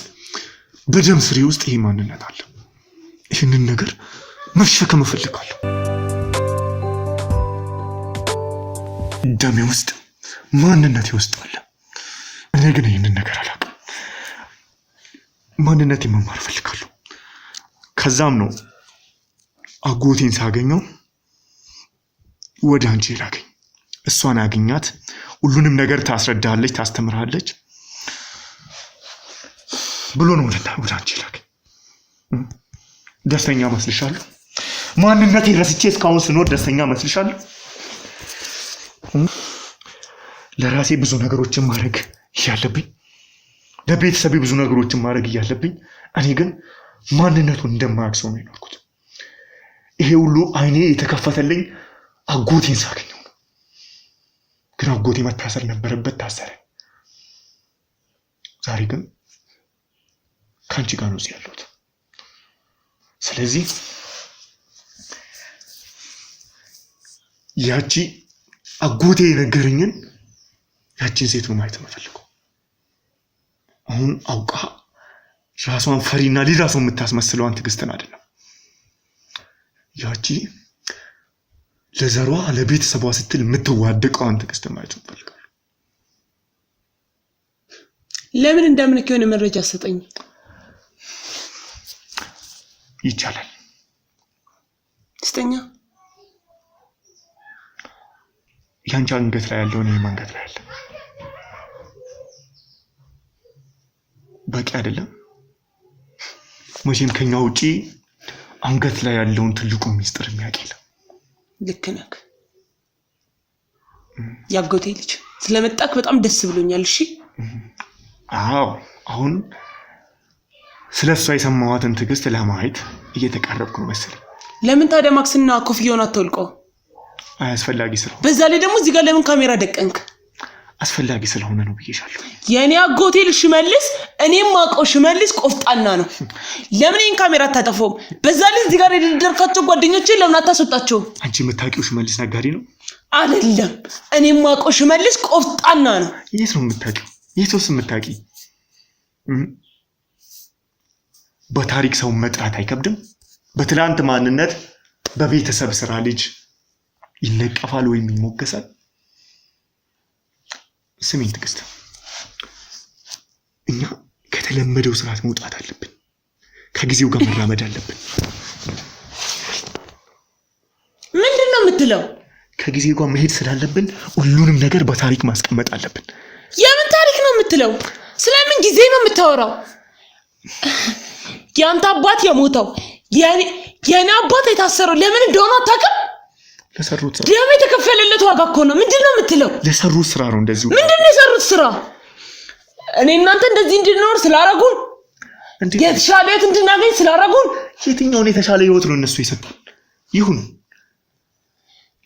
በደም ስሬ ውስጥ ይሄ ማንነት አለ ይህንን ነገር መሸከም እፈልጋለሁ ደሜ ውስጥ ማንነቴ ውስጥ አለ እኔ ግን ይህንን ነገር አላውቅም ማንነቴ መማር እፈልጋለሁ ከዛም ነው አጎቴን ሳገኘው ወደ አንቺ ላገኝ እሷን አገኛት ሁሉንም ነገር ታስረዳለች ታስተምራለች ብሎ ነው ወደ አንቺ ላገኝ ደስተኛ መስልሻለሁ ማንነቴ ረስቼ እስካሁን ስኖር ደስተኛ መስልሻለሁ ለራሴ ብዙ ነገሮችን ማድረግ ያለብኝ ለቤተሰቤ ብዙ ነገሮችን ማድረግ ያለብኝ እኔ ግን ማንነቱን እንደማያውቅ ሰው ነው የኖርኩት ይሄ ሁሉ አይኔ የተከፈተልኝ አጎቴን ሳገኘው ነው ግን አጎቴ መታሰር ነበረበት ታሰረ ዛሬ ግን ካንቺ ጋር ነው ያለሁት ስለዚህ ያቺ አጎቴ የነገረኝን ያቺን ሴት ነው ማየት የምፈልገው አሁን አውቃ ራሷን ፈሪና ሌላ ሰው የምታስመስለዋን ትዕግስትን አይደለም። ያቺ ለዘሯ ለቤተሰቧ ስትል የምትዋደቀዋን ትዕግስት ማየት ፈልጋለሁ። ለምን እንዳምንክ የሆነ መረጃ ሰጠኝ። ይቻላል። ስተኛ ያንቺ አንገት ላይ ያለው ነው አንገት ላይ ያለው በቂ አይደለም። መቼም ከኛ ውጪ አንገት ላይ ያለውን ትልቁ ሚስጥር የሚያውቅ የለም። ልክ ነህ። ያጎቴ ልጅ ስለመጣክ በጣም ደስ ብሎኛል። እሺ አዎ፣ አሁን ስለሷ የሰማዋትን ትዕግስት ለማየት እየተቃረብኩ ነው መሰለኝ። ለምን ታዲያ ማክስና ኮፍያውን አትወልቀው? አስፈላጊ ስለሆነ። በዛ ላይ ደግሞ እዚህ ጋር ለምን ካሜራ ደቀንክ? አስፈላጊ ስለሆነ ነው ብዬሻለሁ። የኔ አጎቴ ልጅ ሽመልስ፣ እኔም ማውቀው ሽመልስ ቆፍጣና ነው። ለምን ይሄን ካሜራ አታጠፋውም? በዛ ላይ እዚህ ጋር የደረካቸው ጓደኞቼን ለምን አታስወጣቸው? አንቺ የምታውቂው ሽመልስ ነጋዴ ነው አይደለም? እኔም ማውቀው ሽመልስ ቆፍጣና ነው። የት ነው የምታውቂው? የትስ የምታውቂ? በታሪክ ሰው መጥራት አይከብድም? በትላንት ማንነት በቤተሰብ ስራ ልጅ ይነቀፋል ወይም ይሞገሳል? ስሚኝ ትዕግስት፣ እኛ ከተለመደው ስርዓት መውጣት አለብን። ከጊዜው ጋር መራመድ አለብን። ምንድነው የምትለው? ከጊዜው ጋር መሄድ ስላለብን ሁሉንም ነገር በታሪክ ማስቀመጥ አለብን። የምን ታሪክ ነው የምትለው? ስለምን ጊዜ ነው የምታወራው? ያንተ አባት የሞተው የኔ አባት የታሰረው ለምን እንደሆነ አታውቅም? ለሰሩት ስራ ደም የተከፈለለት ዋጋ እኮ ነው። ምንድነው የምትለው? ለሰሩት ስራ ነው እንደዚህ። ምንድነው የሰሩት ስራ? እኔ እናንተ እንደዚህ እንድንኖር ስላረጉን፣ የተሻለ ህይወት እንድናገኝ ስላረጉን። የትኛውን የተሻለ ህይወት ነው እነሱ የሰጡን?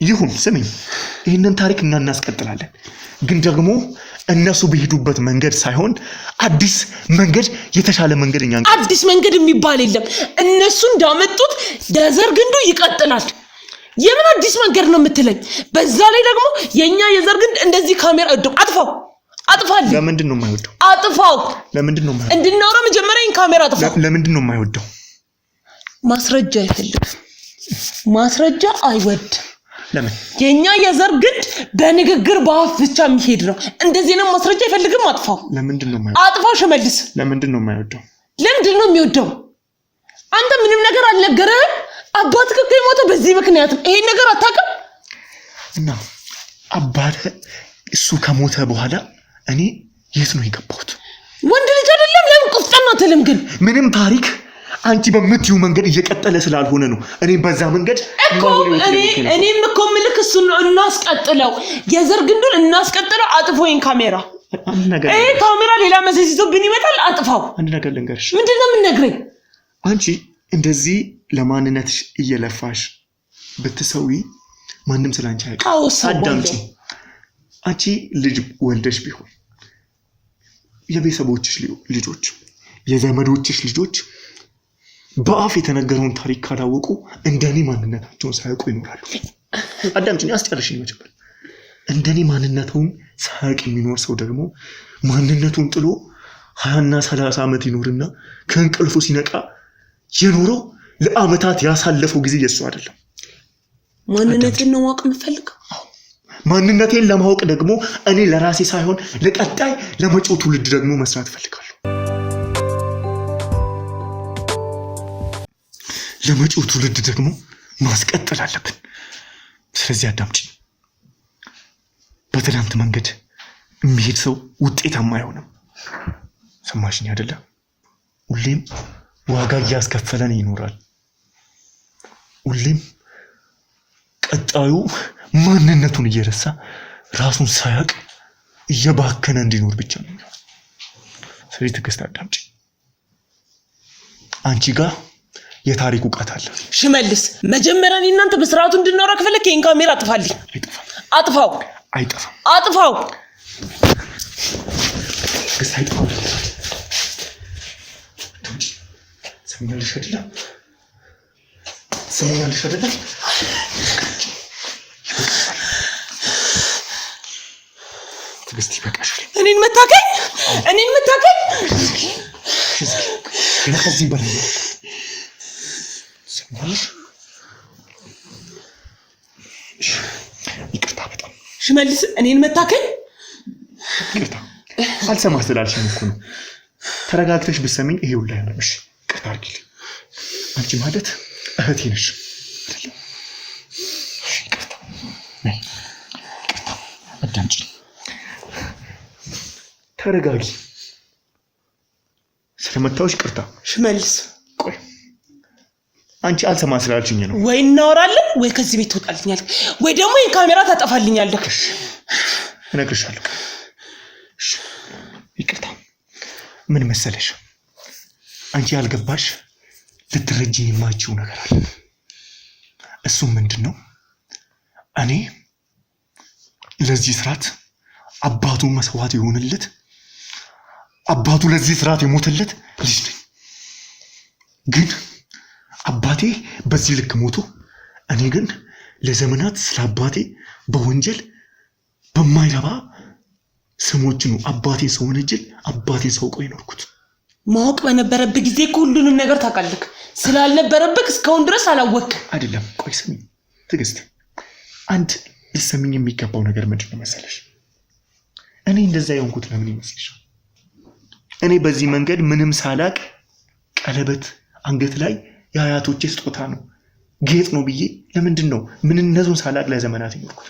ይሁን ስሚኝ፣ ይህንን ታሪክ እናስቀጥላለን። ግን ደግሞ እነሱ በሄዱበት መንገድ ሳይሆን አዲስ መንገድ፣ የተሻለ መንገድ እኛ አዲስ መንገድ የሚባል የለም። እነሱ እንዳመጡት የዘር ግንዱ ይቀጥላል። የምን አዲስ መንገድ ነው የምትለኝ? በዛ ላይ ደግሞ የኛ የዘር ግንድ እንደዚህ ካሜራ አጥፋል። ለምንድን ነው የማይወደው? አጥፋው። ለምንድን ነው የማይወደው? እንድናወራ መጀመሪያ ይሄን ካሜራ አጥፋው። ለምንድን ነው የማይወደው? ማስረጃ አይፈልግም። ማስረጃ አይወድም። ለምን? የኛ የዘር ግንድ በንግግር በአፍ ብቻ የሚሄድ ነው። እንደዚህ ነው። ማስረጃ አይፈልግም። አጥፋው። ለምንድን ነው የማይወደው? አጥፋው ሽመልስ። ለምንድን ነው የማይወደው? ለምንድን ነው የሚወደው? አንተ ምንም ነገር አልነገረህም? አባትህ እኮ የሞተው በዚህ ምክንያት ነው። ይሄን ነገር አታውቅም? እና አባትህ እሱ ከሞተ በኋላ እኔ የት ነው የገባሁት? ወንድ ልጅ አይደለም? ለምን ቆፍጠና አትልም? ግን ምንም ታሪክ አንቺ በምትዩ መንገድ እየቀጠለ ስላልሆነ ነው እኔ በዛ መንገድ እኔም እኮ ምልክ እሱን ነው እናስቀጥለው። የዘር ግንዱን እናስቀጥለው። አጥፎ ይሄን ካሜራ። ይሄ ካሜራ ሌላ መሰስ ይዞብን ይመጣል። አጥፋው። አንድ ነገር ልንገርሽ። ምንድነው የምንነግረኝ? አንቺ እንደዚህ ለማንነትሽ እየለፋሽ ብትሰዊ ማንም ስላንቺ አያውቅም። አዳምጪ። አንቺ ልጅ ወልደሽ ቢሆን የቤተሰቦችሽ ልጆች፣ የዘመዶችሽ ልጆች በአፍ የተነገረውን ታሪክ ካላወቁ እንደኔ ማንነታቸውን ሳያውቁ ይኖራሉ። አዳምጪኝ፣ አስጨርሽኝ መጀመር። እንደኔ ማንነቱን ሳያውቅ የሚኖር ሰው ደግሞ ማንነቱን ጥሎ 20 እና 30 ዓመት ይኖርና ከእንቅልፉ ሲነቃ የኖረው ለአመታት ያሳለፈው ጊዜ የሱ አይደለም። ማንነቴን ነው ማወቅ የምፈልገው። ማንነቴን ለማወቅ ደግሞ እኔ ለራሴ ሳይሆን ለቀጣይ ለመጪው ትውልድ ደግሞ መስራት እፈልጋለሁ። ለመጪው ትውልድ ደግሞ ማስቀጠል አለብን። ስለዚህ አዳምጪ። በትናንት መንገድ የሚሄድ ሰው ውጤታማ አይሆንም። ሰማሽኝ አይደለ? ሁሌም ዋጋ እያስከፈለን ይኖራል። ሁሌም ቀጣዩ ማንነቱን እየረሳ ራሱን ሳያውቅ እየባከነ እንዲኖር ብቻ ነው። ስለዚህ ትዕግስት አዳምጪ። አንቺ ጋር የታሪክ ዕውቀት አለ። ሽመልስ፣ መጀመሪያ እናንተ በስርዓቱ እንድናወራ ከፈለክ ይሄን ካሜራ አጥፋልኝ። አጥፋው። አይጠፋም። አጥፋው። ትዕግስት አይጠፋም። ሰምኛለሽ አይደለ? ሰምኛለሽ አይደለ? ትዕግስት ይበቃሻል። እኔን መታከኝ ከዚህ በላይ ሰማሽ? ይቅርታ በጣም ሽመልስ፣ እኔን መታከል ይቅርታ አልሰማህ ስላልሽኝ እኮ ነው። ተረጋግተሽ ብትሰሚኝ ይሄ ሁሉ አይሆንሽ። ይቅርታ አድርጊልኝ። አንቺ ማለት እህቴ ነሽ አይደል? ይቅርታ አዳምጪ። ተረጋጊ። ስለመታወሽ ይቅርታ። ሽመልስ፣ ቆይ አንቺ አልሰማህ ስላልሽኝ ነው። ወይ እናወራለን ወይ ከዚህ ቤት ትወጣልኛለህ ወይ ደግሞ ይሄን ካሜራ ታጠፋልኛለህ። እነግርሻለሁ። ይቅርታ። ምን መሰለሽ አንቺ ያልገባሽ ልትረጂ የማይችው ነገር አለ። እሱ ምንድነው? እኔ ለዚህ ስርዓት አባቱ መስዋዕት ይሆንለት አባቱ ለዚህ ስርዓት የሞተለት ልጅ ነኝ። ግን አባቴ በዚህ ልክ ሞቶ እኔ ግን ለዘመናት ስለ አባቴ በወንጀል በማይረባ ስሞች ነው አባቴ ሰው ወንጀል አባቴ ሰው ቆይ ኖርኩት። ማወቅ በነበረብህ ጊዜ ሁሉንም ነገር ታውቃለህ። ስላልነበረብህ እስካሁን ድረስ አላወቅም። አይደለም። ቆይ ስሚኝ ትዕግስት፣ አንድ ልትሰሚኝ የሚገባው ነገር ምንድን ነው መሰለሽ? እኔ እንደዛ የሆንኩት ለምን ይመስልሻል? እኔ በዚህ መንገድ ምንም ሳላቅ ቀለበት አንገት ላይ የአያቶቼ ስጦታ ነው ጌጥ ነው ብዬ ለምንድን ነው ምንነቱን ሳላቅ ለዘመናት የኖርኩት?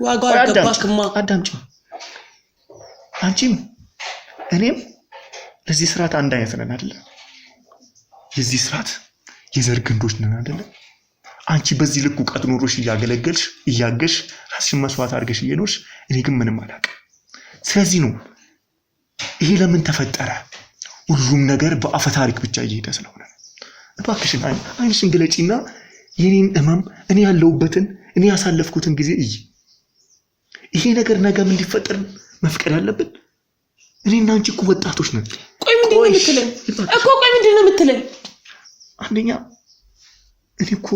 ዋጋው አልገባክማ። አዳምጪ። አንቺም እኔም ለዚህ ስርዓት አንድ አይነት ነን አይደል? የዚህ ስርዓት የዘር ግንዶች ነን አይደል? አንቺ በዚህ ልክ ዕውቀት ኖሮሽ እያገለገልሽ እያገሽ ራስሽን መስዋዕት አድርገሽ እየኖርሽ፣ እኔ ግን ምንም አላውቅም። ስለዚህ ነው ይሄ ለምን ተፈጠረ? ሁሉም ነገር በአፈ ታሪክ ብቻ እየሄደ ስለሆነ ነው። እባክሽን አይንሽን ግለጪና የኔን እመም እኔ ያለሁበትን እኔ ያሳለፍኩትን ጊዜ እይ። ይሄ ነገር ነገም እንዲፈጠር መፍቀድ አለብን። እኔና አንቺ እኮ ወጣቶች ነን። ቆይ ምንድን ነው የምትለኝ እኮ? ቆይ ምንድን ነው የምትለኝ? አንደኛ እኔ እኮ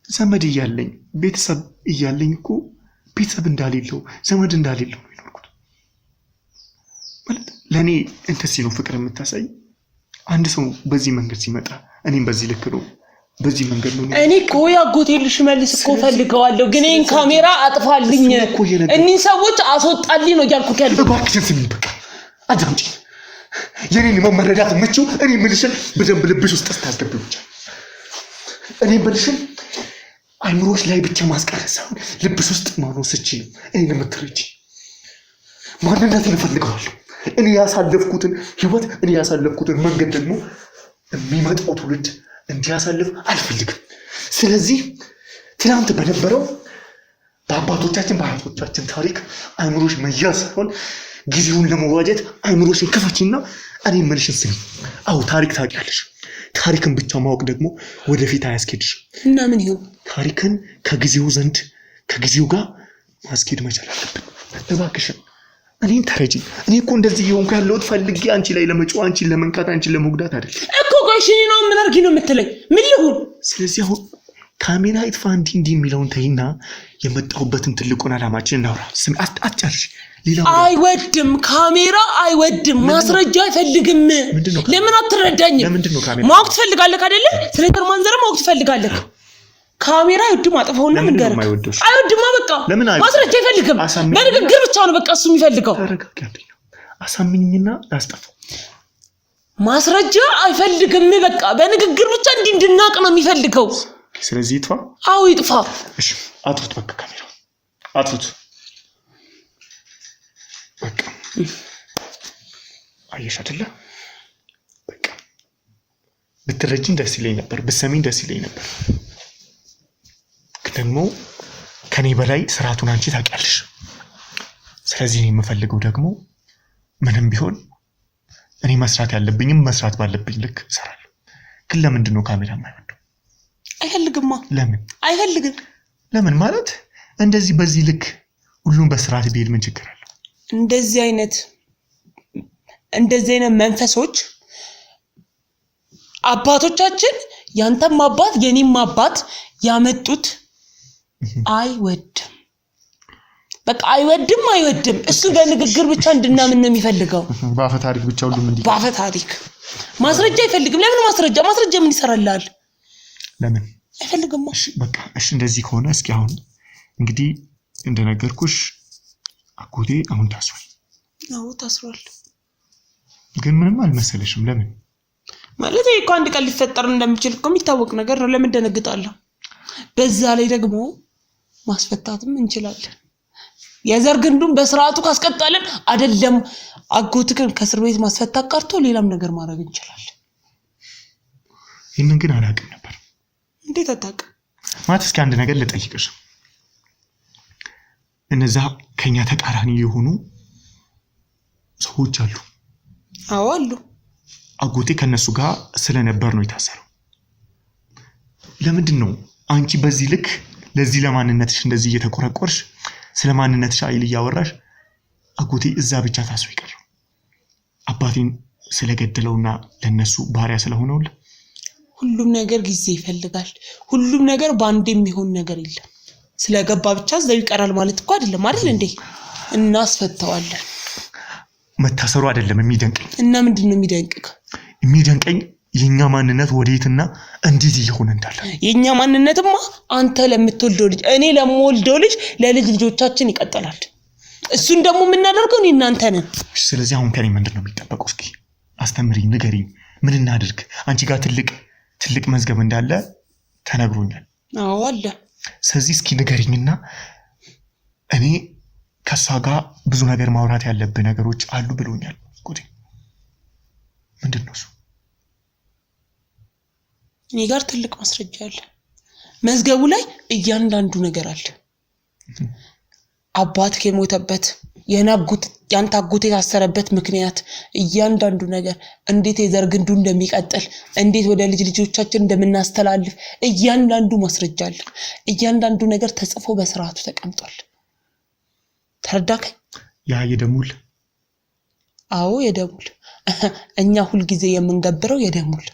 ዘመድ እያለኝ ቤተሰብ እያለኝ እኮ ቤተሰብ እንዳሌለው ዘመድ እንዳሌለው ነው የኖርኩት። ማለት ለእኔ እንደዚህ ነው ፍቅር የምታሳይ። አንድ ሰው በዚህ መንገድ ሲመጣ እኔም በዚህ ልክ ነው በዚህ መንገድ ነው። እኔ እኮ ያጎቴ ልሽ መልስ እኮ ፈልገዋለሁ፣ ግን ይሄን ካሜራ አጥፋልኝ፣ እኒህ ሰዎች አስወጣልኝ ነው እያልኩት ያለው። እባክሽን ስሚኝ፣ በቃ አዳምጪ። የኔን መመረዳት የምችው እኔ የምልሽን በደንብ ልብሽ ውስጥ ታስገቢው ብቻ። እኔ የምልሽን አይምሮሽ ላይ ብቻ ማስቀረት ሳይሆን ልብሽ ውስጥ ማኖር ስችል እኔን የምትረጂ ማንነትን እፈልገዋለሁ። እኔ ያሳለፍኩትን ህይወት እኔ ያሳለፍኩትን መንገድ ደግሞ የሚመጣው ትውልድ እንዲያሳልፍ አልፈልግም። ስለዚህ ትናንት በነበረው በአባቶቻችን በአያቶቻችን ታሪክ አይምሮሽ መያዝ ሳይሆን ጊዜውን ለመዋጀት አይምሮሽን ክፈችና እኔ የምልሽን ስሚ። አዎ ታሪክ ታውቂያለሽ። ታሪክን ብቻ ማወቅ ደግሞ ወደፊት አያስኬድሽ እና ምን ይሁን? ታሪክን ከጊዜው ዘንድ ከጊዜው ጋር ማስኬድ መቻል አለብን። እባክሽን እኔን ተረጂ። እኔ እኮ እንደዚህ የሆንኩ ያለሁት ፈልጌ አንቺ ላይ ለመጮህ አንቺን ለመንካት አንቺን ለመጉዳት አይደለም እኮ። ቆይ እኔ ነው ምን አድርጊ ነው የምትለኝ? ምን ልሁን? ስለዚህ አሁን ካሜራ ይጥፋ እንዲህ የሚለውን ተይና የመጣሁበትን ትልቁን ዓላማችን እናውራ። ስም አትጨርሽ። ሌላው አይወድም፣ ካሜራ አይወድም፣ ማስረጃ አይፈልግም። ለምን አትረዳኝም? ለምንድን ነው ካሜራ ማወቅ ትፈልጋለህ አይደለ? ስለ ተርማንዘር ማወቅ ትፈልጋለህ። ካሜራ አይወድም፣ አጥፋውና መንገር አይወድም። በቃ ማስረጃ አይፈልግም። በንግግር ብቻ ነው በቃ እሱ የሚፈልገው። ተረጋጋልኝ። አሳምኝና ላስጠፋው። ማስረጃ አይፈልግም። በቃ በንግግር ብቻ እንድናቅ ነው የሚፈልገው። ስለዚህ ይጥፋ። አዎ ይጥፋ። እሺ አጥሩት፣ በቃ ካሜራ አጥሩት። በቃ አየሽ አይደለ? በቃ ብትረጂኝ ደስ ይለኝ ነበር፣ ብትሰሚኝ ደስ ይለኝ ነበር። ግን ደግሞ ከኔ በላይ ስርዓቱን አንቺ ታውቂያለሽ። ስለዚህ እኔ የምፈልገው ደግሞ ምንም ቢሆን እኔ መስራት ያለብኝም መስራት ባለብኝ ልክ እሰራለሁ። ግን ለምንድን ነው ካሜራ የማይወደው? አይፈልግማ። ለምን አይፈልግም? ለምን ማለት እንደዚህ በዚህ ልክ ሁሉም በስርዓት ቢሄድ ምን ችግር አለው? እንደዚህ አይነት መንፈሶች አባቶቻችን ያንተም አባት የኔም አባት ያመጡት አይወድም። በቃ አይወድም። እሱ በንግግር ብቻ እንድናምን ነው የሚፈልገው። በአፈ ታሪክ ብቻ ሁሉም እንዲህ በአፈ ታሪክ ማስረጃ አይፈልግም። ለምን ማስረጃ ምን ይሰራልሃል? ለምን አይፈልግም? እሺ በቃ እሺ፣ እንደዚህ ከሆነ እስኪ አሁን እንግዲህ እንደነገርኩሽ አጎቴ አሁን ታስሯል። አዎ ታስሯል። ግን ምንም አልመሰለሽም? ለምን ማለት ይሄ እኮ አንድ ቀን ሊፈጠር እንደሚችል እኮ የሚታወቅ ነገር ነው። ለምን ደነግጣለሁ? በዛ ላይ ደግሞ ማስፈታትም እንችላለን። የዘር ግንዱን በስርዓቱ ካስቀጣለን አይደለም አጎትክን ከእስር ቤት ማስፈታት ቀርቶ ሌላም ነገር ማድረግ እንችላለን። ይሄንን ግን አላውቅም ነበር። እንዴት አታውቅም? ማለት እስኪ አንድ ነገር ልጠይቅሽ። እነዛ ከኛ ተቃራኒ የሆኑ ሰዎች አሉ። አዎ አሉ። አጎቴ ከነሱ ጋር ስለነበር ነው የታሰረው። ለምንድን ነው አንቺ በዚህ ልክ ለዚህ ለማንነትሽ እንደዚህ እየተቆረቆርሽ ስለማንነትሽ አይል እያወራሽ አጎቴ እዛ ብቻ ታስሮ ይቀር? አባቴን ስለገደለውና ለነሱ ባሪያ ስለሆነው ሁሉም ነገር ጊዜ ይፈልጋል። ሁሉም ነገር ባንዴ የሚሆን ነገር የለም። ስለገባ ብቻ እዛው ይቀራል ማለት እኮ አይደለም አይደል እንዴ? እናስፈታዋለን። መታሰሩ አይደለም የሚደንቀኝ። እና ምንድነው የሚደንቅህ? የሚደንቀኝ የኛ ማንነት ወዴትና እንዴት እየሆነ እንዳለ። የኛ ማንነትማ አንተ ለምትወልደው ልጅ እኔ ለምወልደው ልጅ ለልጅ ልጆቻችን ይቀጥላል። እሱን ደግሞ የምናደርገው እኔ እናንተ ነን። ስለዚህ አሁን ከኔ ምንድነው የሚጠበቀው? እስኪ አስተምሪኝ፣ ንገሪኝ። ምን እናድርግ? አንቺ ጋር ትልቅ መዝገብ እንዳለ ተነግሮኛል። አዎ አለ። ስለዚህ እስኪ ንገሪኝና እኔ ከሷ ጋር ብዙ ነገር ማውራት ያለብን ነገሮች አሉ ብሎኛል ጉዴ። ምንድነው እሱ? እኔ ጋር ትልቅ ማስረጃ አለ። መዝገቡ ላይ እያንዳንዱ ነገር አለ። አባትህ የሞተበት ያንተ አጎት የታሰረበት ምክንያት፣ እያንዳንዱ ነገር እንዴት የዘር ግንዱ እንደሚቀጥል፣ እንዴት ወደ ልጅ ልጆቻችን እንደምናስተላልፍ እያንዳንዱ ማስረጃ አለ። እያንዳንዱ ነገር ተጽፎ በስርዓቱ ተቀምጧል። ተረዳከኝ? ያ የደሙል? አዎ የደሙል። እኛ ሁል ጊዜ የምንገብረው የደሙል።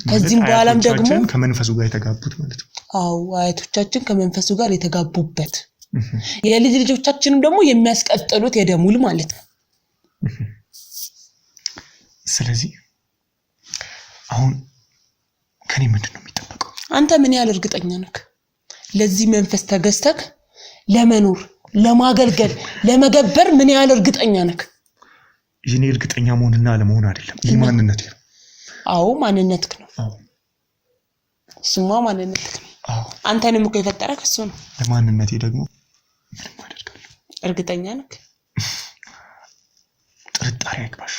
ከዚህም በኋላም ደግሞ ከመንፈሱ ጋር የተጋቡት ማለት ነው። አዎ አያቶቻችን ከመንፈሱ ጋር የተጋቡበት የልጅ ልጆቻችንም ደግሞ የሚያስቀጥሉት የደሙል ማለት ነው። ስለዚህ አሁን ከኔ ምንድነው የሚጠበቀው? አንተ ምን ያህል እርግጠኛ ነህ ለዚህ መንፈስ ተገዝተህ ለመኖር፣ ለማገልገል፣ ለመገበር ምን ያህል እርግጠኛ ነህ? የኔ እርግጠኛ መሆንና አለመሆን አይደለም፣ ይህ ማንነቴ ነው። አዎ ማንነትህ ነው። አዎ እሱማ ማንነትህ ነው። አዎ አንተንም እኮ የፈጠረህ እሱ ነው። ለማንነቴ ደግሞ ምንም አደርጋለሁ። እርግጠኛ ነህ? ጥርጣሬ አይግባሽ።